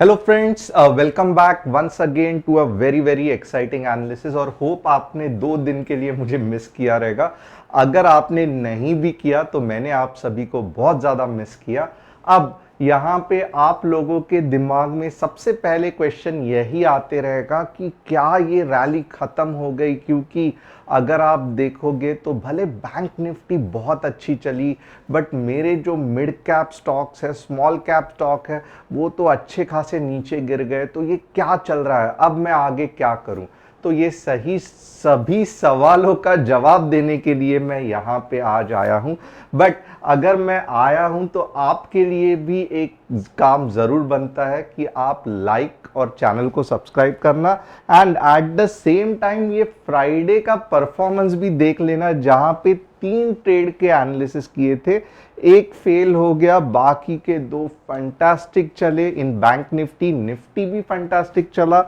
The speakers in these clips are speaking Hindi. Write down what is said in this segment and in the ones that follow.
Hello friends, welcome back once again to a very exciting analysis. और होप आपने 2 दिन के लिए मुझे मिस किया रहेगा। अगर आपने नहीं भी किया तो मैंने आप सभी को बहुत ज़्यादा मिस किया। अब यहाँ पे आप लोगों के दिमाग में सबसे पहले क्वेश्चन यही आते रहेगा कि क्या ये रैली ख़त्म हो गई, क्योंकि अगर आप देखोगे तो भले बैंक निफ्टी बहुत अच्छी चली, बट मेरे जो मिड कैप स्टॉक्स है, स्मॉल कैप स्टॉक है, वो तो अच्छे खासे नीचे गिर गए। तो ये क्या चल रहा है, अब मैं आगे क्या करूं? तो ये सभी सवालों का जवाब देने के लिए मैं यहाँ पे आज आया हूँ। बट अगर मैं आया हूँ तो आपके लिए भी एक काम ज़रूर बनता है कि आप लाइक और चैनल को सब्सक्राइब करना, and at the same time ये फ्राइडे का परफॉर्मेंस भी देख लेना, जहाँ पे 3 ट्रेड के एनालिसिस किए थे, एक फेल हो गया, बाकी के 2 फंटास्टिक चले। इन बैंक निफ्टी निफ्टी भी फंटास्टिक चला।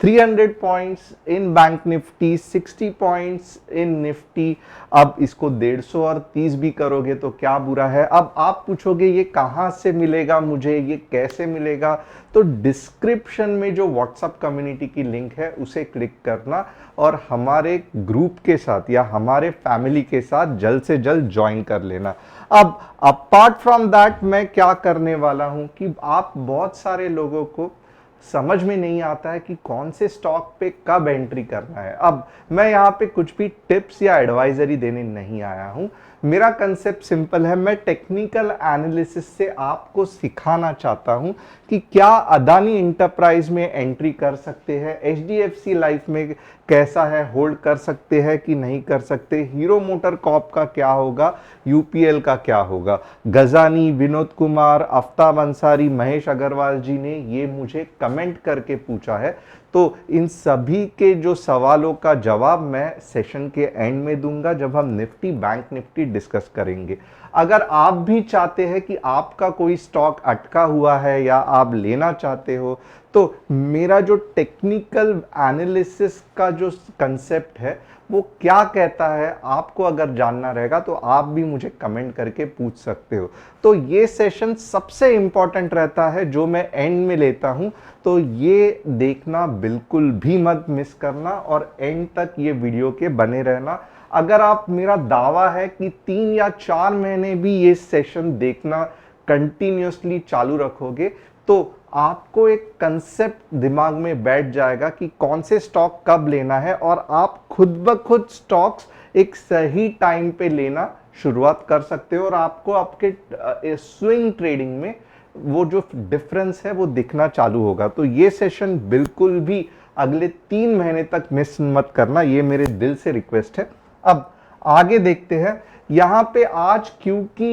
300 points in bank Nifty, 60 points in Nifty. अब इसको 150 और 30 भी करोगे तो क्या बुरा है। अब आप पूछोगे ये कहाँ से मिलेगा मुझे, ये कैसे मिलेगा? तो डिस्क्रिप्शन में जो व्हाट्सएप कम्युनिटी की लिंक है उसे क्लिक करना और हमारे ग्रुप के साथ या हमारे फैमिली के साथ जल्द से जल्द ज्वाइन कर लेना। अब अपार्ट फ्रॉम दैट मैं क्या करने वाला हूं कि आप बहुत सारे लोगों को समझ में नहीं आता है कि कौन से स्टॉक पे कब एंट्री करना है। अब मैं यहाँ पे कुछ भी टिप्स या एडवाइजरी देने नहीं आया हूँ। मेरा कंसेप्ट सिंपल है। मैं टेक्निकल एनालिसिस से आपको सिखाना चाहता हूँ कि क्या अदानी इंटरप्राइज में एंट्री कर सकते हैं, एचडीएफसी लाइफ में कैसा है, होल्ड कर सकते हैं कि नहीं कर सकते, हीरो मोटर कॉर्प का क्या होगा, यूपीएल का क्या होगा। गजानी, विनोद कुमार, आफ्ताब अंसारी, महेश अग्रवाल जी ने ये मुझे कमेंट करके पूछा है। तो इन सभी के जो सवालों का जवाब मैं सेशन के एंड में दूंगा, जब हम निफ्टी बैंक निफ्टी डिस्कस करेंगे। अगर आप भी चाहते हैं कि आपका कोई स्टॉक अटका हुआ है या आप लेना चाहते हो, तो मेरा जो टेक्निकल एनालिसिस का जो कंसेप्ट है वो क्या कहता है, आपको अगर जानना रहेगा तो आप भी मुझे कमेंट करके पूछ सकते हो। तो ये सेशन सबसे इंपॉर्टेंट रहता है जो मैं एंड में लेता हूं, तो ये देखना बिल्कुल भी मत मिस करना और एंड तक ये वीडियो के बने रहना। अगर आप, मेरा दावा है कि 3 या 4 महीने भी ये सेशन देखना कंटिन्यूसली चालू रखोगे तो आपको एक कंसेप्ट दिमाग में बैठ जाएगा कि कौन से स्टॉक कब लेना है, और आप खुद ब खुद स्टॉक्स एक सही टाइम पे लेना शुरुआत कर सकते हो और आपको आपके स्विंग ट्रेडिंग में वो जो डिफरेंस है वो दिखना चालू होगा। तो ये सेशन बिल्कुल भी अगले 3 महीने तक मिस मत करना, ये मेरे दिल से रिक्वेस्ट है। अब आगे देखते हैं। यहां पे आज क्योंकि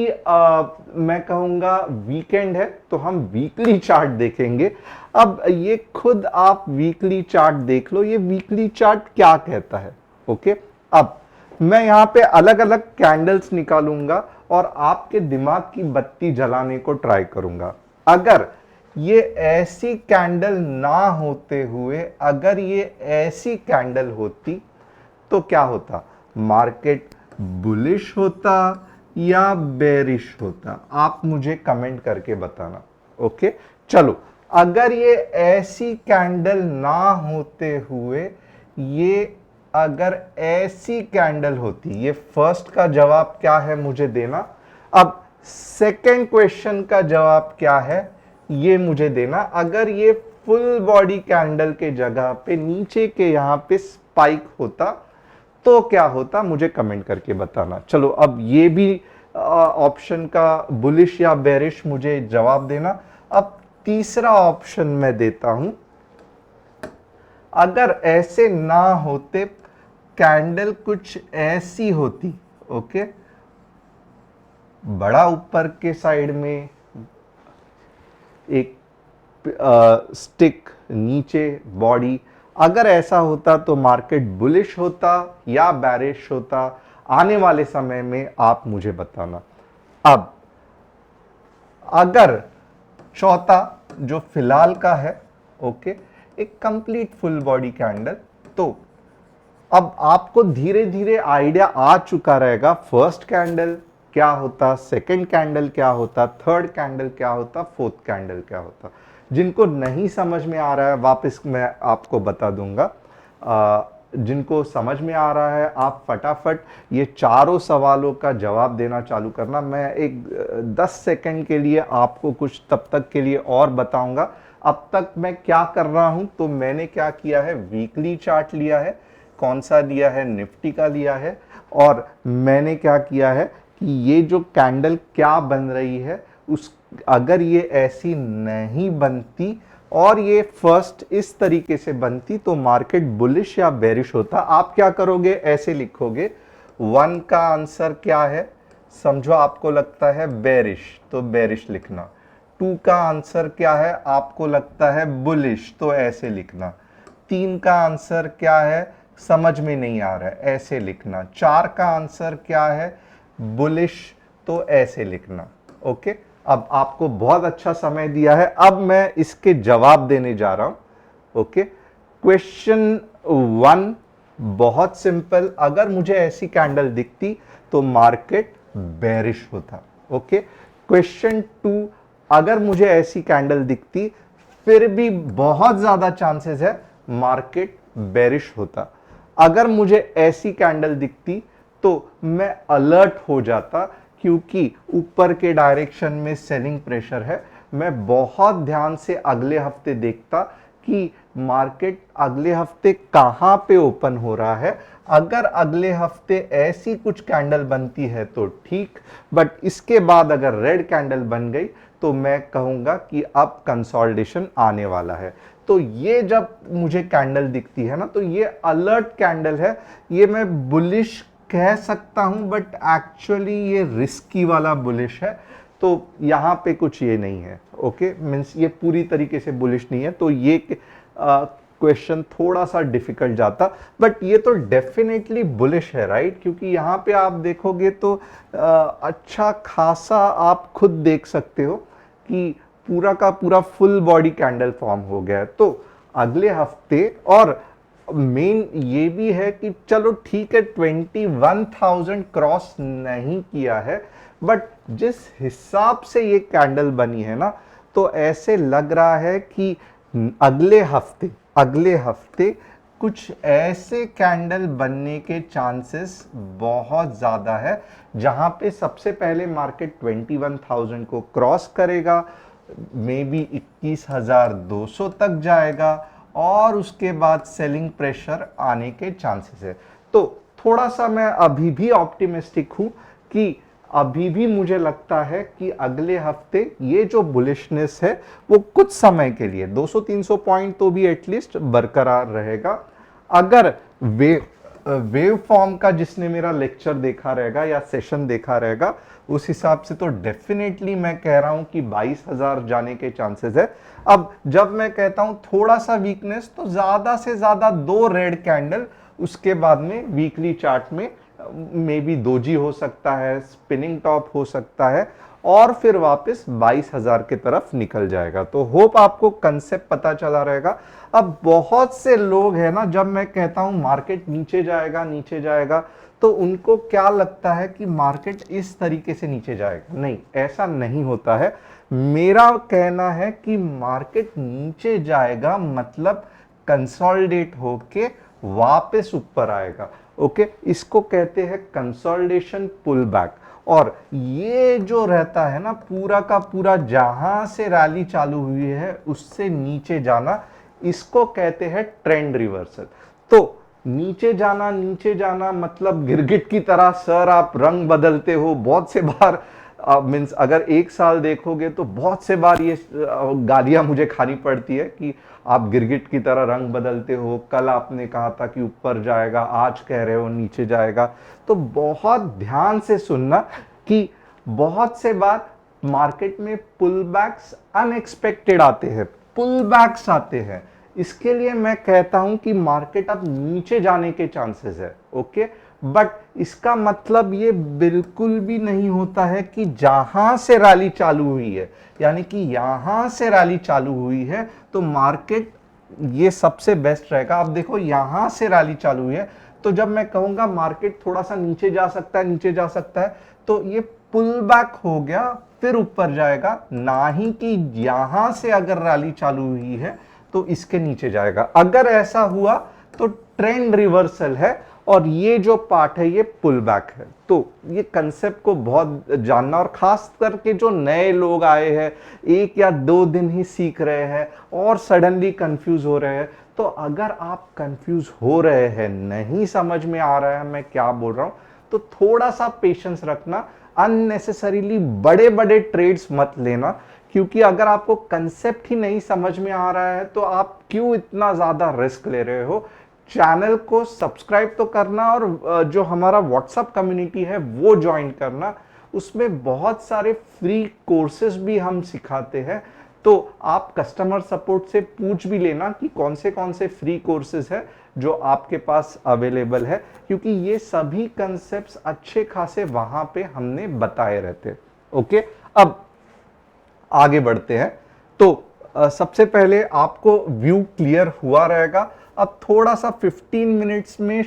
मैं कहूंगा वीकेंड है तो हम वीकली चार्ट देखेंगे। अब ये खुद आप वीकली चार्ट देख लो, ये वीकली चार्ट क्या कहता है। ओके, अब मैं यहां पे अलग अलग कैंडल्स निकालूंगा और आपके दिमाग की बत्ती जलाने को ट्राई करूंगा। अगर ये ऐसी कैंडल ना होते हुए, अगर ये ऐसी कैंडल होती तो क्या होता? मार्केट बुलिश होता या बेरिश होता? आप मुझे कमेंट करके बताना। ओके, चलो, अगर ये ऐसी कैंडल ना होते हुए, ये अगर ऐसी कैंडल होती, ये फर्स्ट का जवाब क्या है मुझे देना। अब सेकंड क्वेश्चन का जवाब क्या है ये मुझे देना। अगर ये फुल बॉडी कैंडल के जगह पे नीचे के यहां पे स्पाइक होता तो क्या होता, मुझे कमेंट करके बताना। चलो, अब ये भी ऑप्शन का बुलिश या बेरिश मुझे जवाब देना। अब तीसरा ऑप्शन मैं देता हूं। अगर ऐसे ना होते, कैंडल कुछ ऐसी होती, ओके, बड़ा ऊपर के साइड में एक स्टिक, नीचे बॉडी, अगर ऐसा होता तो मार्केट बुलिश होता या बैरिश होता, आने वाले समय में आप मुझे बताना। अब अगर चौथा जो फिलहाल का है, ओके, एक कंप्लीट फुल बॉडी कैंडल, तो अब आपको धीरे धीरे आइडिया आ चुका रहेगा फर्स्ट कैंडल क्या होता, सेकंड कैंडल क्या होता, थर्ड कैंडल क्या होता, फोर्थ कैंडल क्या होता। जिनको नहीं समझ में आ रहा है वापस मैं आपको बता दूंगा। जिनको समझ में आ रहा है आप फटाफट ये चारों सवालों का जवाब देना चालू करना। मैं एक 10 सेकंड के लिए आपको कुछ तब तक के लिए और बताऊंगा। अब तक मैं क्या कर रहा हूं, तो मैंने क्या किया है, वीकली चार्ट लिया है, कौन सा लिया है, निफ्टी का लिया है, और मैंने क्या किया है कि ये जो कैंडल क्या बन रही है उस अगर ये ऐसी नहीं बनती और ये फर्स्ट इस तरीके से बनती तो मार्केट बुलिश या बेरिश होता। आप क्या करोगे, ऐसे लिखोगे 1 का आंसर क्या है, समझो आपको लगता है बेरिश तो बेरिश लिखना। 2 का आंसर क्या है, आपको लगता है बुलिश तो ऐसे लिखना। 3 का आंसर क्या है, समझ में नहीं आ रहा है, ऐसे लिखना। 4 का आंसर क्या है, बुलिश तो ऐसे लिखना। ओके, अब आपको बहुत अच्छा समय दिया है, अब मैं इसके जवाब देने जा रहा हूं। ओके, क्वेश्चन 1 बहुत सिंपल, अगर मुझे ऐसी कैंडल दिखती तो मार्केट बेरिश होता। ओके, क्वेश्चन 2, अगर मुझे ऐसी कैंडल दिखती फिर भी बहुत ज्यादा चांसेस है मार्केट बेरिश होता। अगर मुझे ऐसी कैंडल दिखती तो मैं अलर्ट हो जाता, क्योंकि ऊपर के डायरेक्शन में सेलिंग प्रेशर है। मैं बहुत ध्यान से अगले हफ्ते देखता कि मार्केट अगले हफ्ते कहां पे ओपन हो रहा है। अगर अगले हफ्ते ऐसी कुछ कैंडल बनती है तो ठीक, बट इसके बाद अगर रेड कैंडल बन गई तो मैं कहूंगा कि अब कंसोलिडेशन आने वाला है। तो ये जब मुझे कैंडल दिखती है ना, तो ये अलर्ट कैंडल है, ये मैं बुलिश कह सकता हूं, बट एक्चुअली ये रिस्की वाला बुलिश है। तो यहां पे कुछ ये नहीं है। ओके, मींस ये पूरी तरीके से बुलिश नहीं है, तो ये क्वेश्चन थोड़ा सा डिफिकल्ट जाता, बट ये तो डेफिनेटली बुलिश है, राइट? क्योंकि यहां पे आप देखोगे तो अच्छा खासा आप खुद देख सकते हो कि पूरा का पूरा फुल बॉडी कैंडल फॉर्म हो गया है। तो अगले हफ्ते, और मेन ये भी है कि चलो ठीक है 21,000 क्रॉस नहीं किया है, बट जिस हिसाब से ये कैंडल बनी है ना, तो ऐसे लग रहा है कि अगले हफ्ते कुछ ऐसे कैंडल बनने के चांसेस बहुत ज्यादा है जहां पे सबसे पहले मार्केट 21,000 को क्रॉस करेगा, मे बी 21,200 तक जाएगा, और उसके बाद सेलिंग प्रेशर आने के चांसेस है। तो थोड़ा सा मैं अभी भी ऑप्टिमिस्टिक हूं कि अभी भी मुझे लगता है कि अगले हफ्ते ये जो बुलिशनेस है वो कुछ समय के लिए 200-300 पॉइंट तो भी एटलीस्ट बरकरार रहेगा। अगर वेव फॉर्म का जिसने मेरा लेक्चर देखा रहेगा या सेशन देखा रहेगा, उस हिसाब से तो डेफिनेटली मैं कह रहा हूं कि 22,000 जाने के चांसेस है। अब जब मैं कहता हूं थोड़ा सा वीकनेस, तो ज्यादा से ज्यादा 2 रेड कैंडल, उसके बाद में वीकली चार्ट में मे बी दोजी हो सकता है, स्पिनिंग टॉप हो सकता है, और फिर वापस 22,000 की तरफ निकल जाएगा। तो होप आपको कंसेप्ट पता चला रहेगा। अब बहुत से लोग हैं ना, जब मैं कहता हूं मार्केट नीचे जाएगा नीचे जाएगा, तो उनको क्या लगता है कि मार्केट इस तरीके से नीचे जाएगा। नहीं, ऐसा नहीं होता है। मेरा कहना है कि मार्केट नीचे जाएगा मतलब कंसोलिडेट होके वापस ऊपर आएगा। ओके, इसको कहते हैं कंसोलिडेशन पुल बैक। और ये जो रहता है ना, पूरा का पूरा जहां से रैली चालू हुई है उससे नीचे जाना, इसको कहते हैं ट्रेंड रिवर्सल। तो नीचे जाना मतलब गिरगिट की तरह सर आप रंग बदलते हो बहुत से बार। मीन्स अगर 1 साल देखोगे तो बहुत से बार ये गालियां मुझे खानी पड़ती है कि आप गिरगिट की तरह रंग बदलते हो। कल आपने कहा था कि ऊपर जाएगा, आज कह रहे हो नीचे जाएगा। तो बहुत ध्यान से सुनना कि बहुत से बार मार्केट में पुल बैक्स अनएक्सपेक्टेड आते हैं, पुल बैक्स आते हैं। इसके लिए मैं कहता हूं कि मार्केट अब नीचे जाने के चांसेस है। ओके, बट इसका मतलब ये बिल्कुल भी नहीं होता है कि जहां से रैली चालू हुई है, यानी कि यहां से रैली चालू हुई है तो मार्केट ये सबसे बेस्ट रहेगा। अब देखो यहां से रैली चालू हुई है, तो जब मैं कहूंगा मार्केट थोड़ा सा नीचे जा सकता है, नीचे जा सकता है, तो ये पुल बैक हो गया फिर ऊपर जाएगा, ना ही कि यहां से अगर रैली चालू हुई है तो इसके नीचे जाएगा। अगर ऐसा हुआ तो ट्रेंड रिवर्सल है और ये जो पार्ट है ये पुल बैक है। तो ये कंसेप्ट को बहुत जानना, और खास करके जो नए लोग आए हैं, 1 या 2 दिन ही सीख रहे हैं और सडनली कंफ्यूज हो रहे हैं, तो अगर आप कंफ्यूज हो रहे हैं, नहीं समझ में आ रहा है मैं क्या बोल रहा हूं, तो थोड़ा सा पेशेंस रखना। अननेसेसरीली बड़े बड़े ट्रेड्स मत लेना, क्योंकि अगर आपको कंसेप्ट ही नहीं समझ में आ रहा है तो आप क्यों इतना ज्यादा रिस्क ले रहे हो। चैनल को सब्सक्राइब तो करना और जो हमारा व्हाट्सएप कम्युनिटी है वो ज्वाइन करना, उसमें बहुत सारे फ्री कोर्सेज भी हम सिखाते हैं। तो आप कस्टमर सपोर्ट से पूछ भी लेना कि कौन से फ्री कोर्सेज है जो आपके पास अवेलेबल है, क्योंकि ये सभी कंसेप्ट्स अच्छे खासे वहां पे हमने बताए रहते। ओके, अब आगे बढ़ते हैं। तो सबसे पहले आपको व्यू क्लियर हुआ रहेगा। अब थोड़ा सा 15 मिनट्स में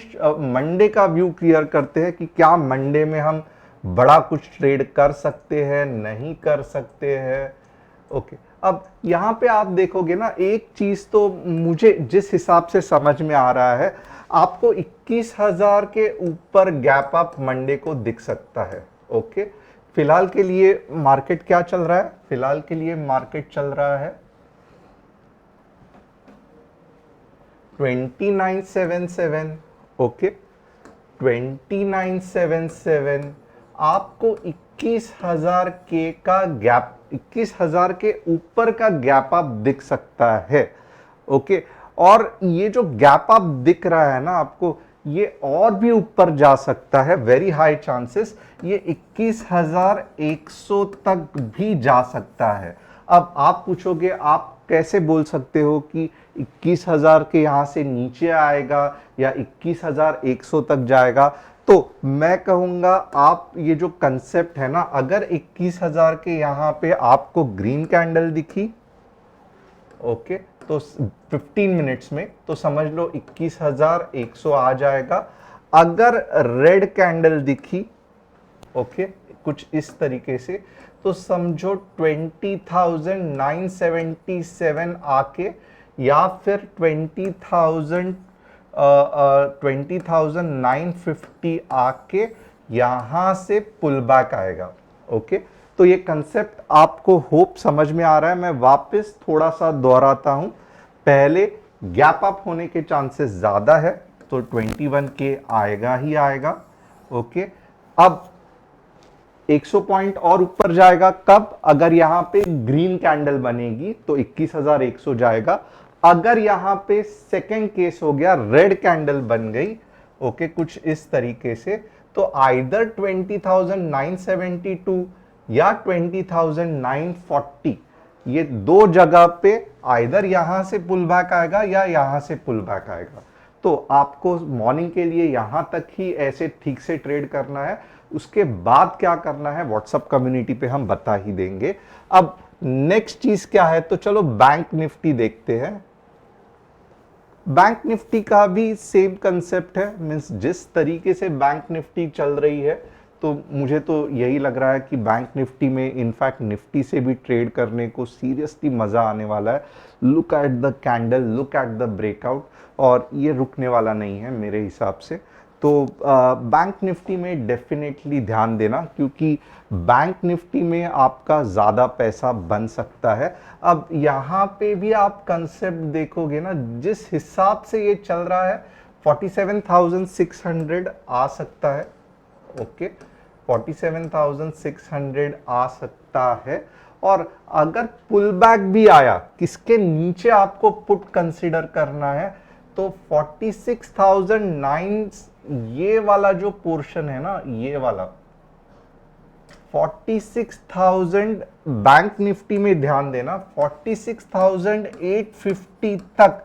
मंडे का व्यू क्लियर करते हैं कि क्या मंडे में हम बड़ा कुछ ट्रेड कर सकते हैं, नहीं कर सकते हैं। ओके, अब यहां पे आप देखोगे ना, एक चीज तो मुझे जिस हिसाब से समझ में आ रहा है, आपको 21,000 के ऊपर गैप अप मंडे को दिख सकता है। ओके, फिलहाल के लिए मार्केट क्या चल रहा है? फिलहाल के लिए मार्केट चल रहा है 2977। ओके, 2977 आपको 21,000 के का गैप, 21,000 के ऊपर का गैप अप दिख सकता है। ओके, और ये जो गैप अप दिख रहा है ना आपको, ये और भी ऊपर जा सकता है, वेरी हाई चांसेस ये 21,100 तक भी जा सकता है। अब आप पूछोगे आप कैसे बोल सकते हो कि 21,000 के यहां से नीचे आएगा या 21,100 तक जाएगा? तो मैं कहूंगा आप ये जो कंसेप्ट है ना, अगर 21,000 के यहां पे आपको ग्रीन कैंडल दिखी, ओके, तो 15 मिनट्स में तो समझ लो 21,100 आ जाएगा। अगर रेड कैंडल दिखी, ओके, कुछ इस तरीके से, तो समझो 20,977 आके या फिर 20,950 आके यहां से पुल बैक आएगा। ओके, तो ये कंसेप्ट आपको होप समझ में आ रहा है। मैं वापस थोड़ा सा दोहराता हूं, पहले गैप अप होने के चांसेस ज्यादा है, तो 21 के आएगा ही आएगा। ओके, अब 100 पॉइंट और ऊपर जाएगा कब? अगर यहां पे ग्रीन कैंडल बनेगी तो 21,100 जाएगा। अगर यहां पे सेकेंड केस हो गया, रेड कैंडल बन गई, ओके, कुछ इस तरीके से, तो आइदर 20,972 या 20,940, ये दो जगह पे आइदर यहां से पुल बैक आएगा या यहां से पुल बैक आएगा। तो आपको मॉर्निंग के लिए यहां तक ही ऐसे ठीक से ट्रेड करना है, उसके बाद क्या करना है व्हाट्सएप कम्युनिटी पे हम बता ही देंगे। अब नेक्स्ट चीज क्या है, तो चलो बैंक निफ्टी देखते हैं। बैंक निफ्टी का भी सेम कंसेप्ट है, मींस जिस तरीके से बैंक निफ्टी चल रही है, तो मुझे तो यही लग रहा है कि बैंक निफ्टी में इनफैक्ट निफ्टी से भी ट्रेड करने को सीरियसली मजा आने वाला है। Look at the candle, look at the breakout, और ये रुकने वाला नहीं है मेरे हिसाब से। तो बैंक निफ्टी में डेफिनेटली ध्यान देना, क्योंकि बैंक निफ्टी में आपका ज़्यादा पैसा बन सकता है। अब यहाँ पे भी आप कंसेप्ट देखोगे ना, जिस हिसाब से ये चल रहा है 47,600 आ सकता है। ओके, 47,600 आ सकता है। और अगर पुल बैक भी आया, किसके नीचे आपको पुट कंसिडर करना है, तो 46,009, ये वाला जो पोर्शन है ना, ये वाला 46,000 बैंक निफ्टी में ध्यान देना, 46,850 तक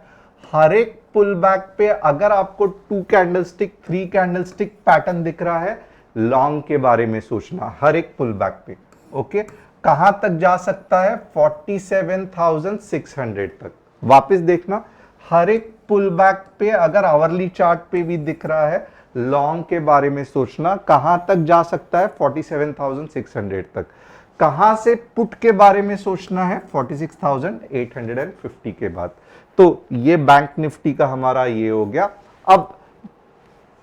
हर एक पुल बैक पे अगर आपको 2 कैंडलस्टिक 3 कैंडलस्टिक पैटर्न दिख रहा है, लॉन्ग के बारे में सोचना हर एक पुल बैक पे। ओके, कहां तक जा सकता है? 47,600 तक। वापस देखना, हर एक पुल बैक पे अगर आवरली चार्ट पे भी दिख रहा है लॉन्ग के बारे में सोचना, कहां तक जा सकता है 47,600 तक। कहां से पुट के बारे में सोचना है 46,850 के बाद। तो ये बैंक निफ्टी का हमारा ये हो गया। अब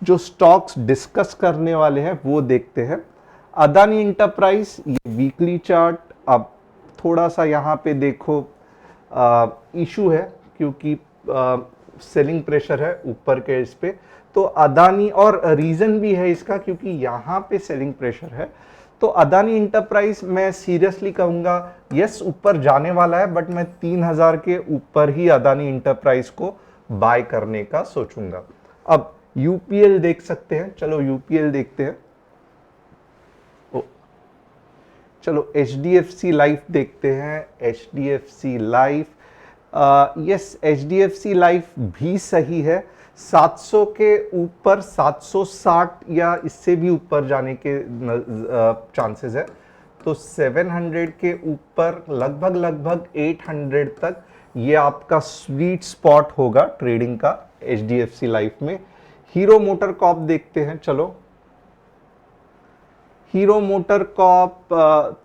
जो स्टॉक्स डिस्कस करने वाले हैं वो देखते हैं। अदानी इंटरप्राइज, ये वीकली चार्ट। अब थोड़ा सा यहां पे देखो इशू है क्योंकि सेलिंग प्रेशर है ऊपर के इस पे। तो अदानी, और रीजन भी है इसका क्योंकि यहां पे सेलिंग प्रेशर है। तो अदानी इंटरप्राइज मैं सीरियसली कहूंगा यस ऊपर जाने वाला है, बट मैं 3,000 के ऊपर ही अदानी इंटरप्राइज को बाय करने का सोचूंगा। अब यूपीएल देख सकते हैं, चलो यूपीएल देखते हैं। चलो एचडीएफसी लाइफ देखते हैं। HDFC life, yes HDFC life भी सही है। 700 के ऊपर 760 या इससे भी ऊपर जाने के चांसेस है। तो 700 के ऊपर लगभग 800 तक ये आपका स्वीट स्पॉट होगा ट्रेडिंग का एचडीएफसी लाइफ में। हीरो मोटर कॉर्प देखते हैं। चलो हीरो मोटर कॉर्प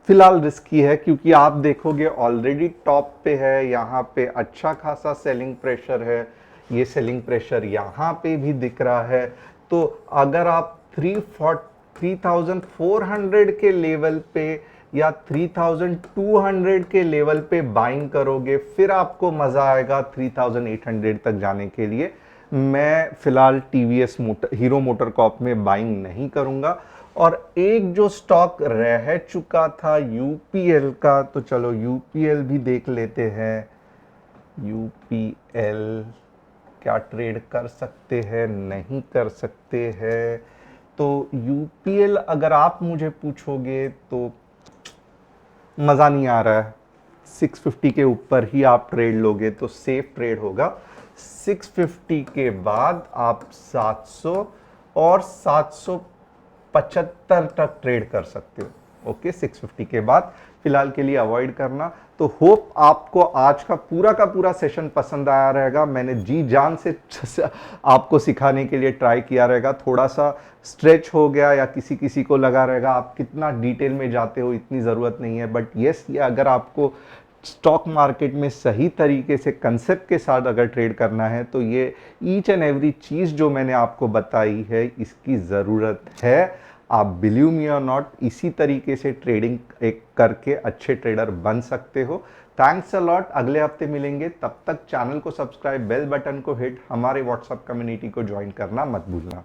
फिलहाल रिस्की है क्योंकि आप देखोगे ऑलरेडी टॉप पे है, यहाँ पे अच्छा खासा सेलिंग प्रेशर है। ये सेलिंग प्रेशर यहाँ पे भी दिख रहा है। तो अगर आप 3,400 के लेवल पे या 3,200 के लेवल पे बाइंग करोगे फिर आपको मजा आएगा 3,800 तक जाने के लिए। मैं फिलहाल टीवीएस हीरो मोटर कॉर्प में बाइंग नहीं करूंगा। और एक जो स्टॉक रह चुका था यूपीएल का, तो चलो यूपीएल भी देख लेते हैं। यूपीएल क्या ट्रेड कर सकते हैं, नहीं कर सकते हैं। तो यूपीएल अगर आप मुझे पूछोगे तो मज़ा नहीं आ रहा है। 650 के ऊपर ही आप ट्रेड लोगे तो सेफ ट्रेड होगा। 650 के बाद आप 700 और 775 तक ट्रेड कर सकते हो। ओके, 650 के बाद फिलहाल के लिए अवॉइड करना। तो होप आपको आज का पूरा सेशन पसंद आया रहेगा। मैंने जी जान से आपको सिखाने के लिए ट्राई किया रहेगा। थोड़ा सा स्ट्रेच हो गया या किसी किसी को लगा रहेगा आप कितना डिटेल में जाते हो, इतनी ज़रूरत नहीं है। बट येस, ये अगर आपको स्टॉक मार्केट में सही तरीके से कंसेप्ट के साथ अगर ट्रेड करना है तो ये ईच एंड एवरी चीज़ जो मैंने आपको बताई है इसकी ज़रूरत है। आप बिलीव मी और नॉट, इसी तरीके से ट्रेडिंग एक करके अच्छे ट्रेडर बन सकते हो। Thanks a lot. अगले हफ्ते मिलेंगे, तब तक चैनल को सब्सक्राइब, बेल बटन को हिट, हमारे व्हाट्सएप कम्युनिटी को ज्वाइन करना मत भूलना।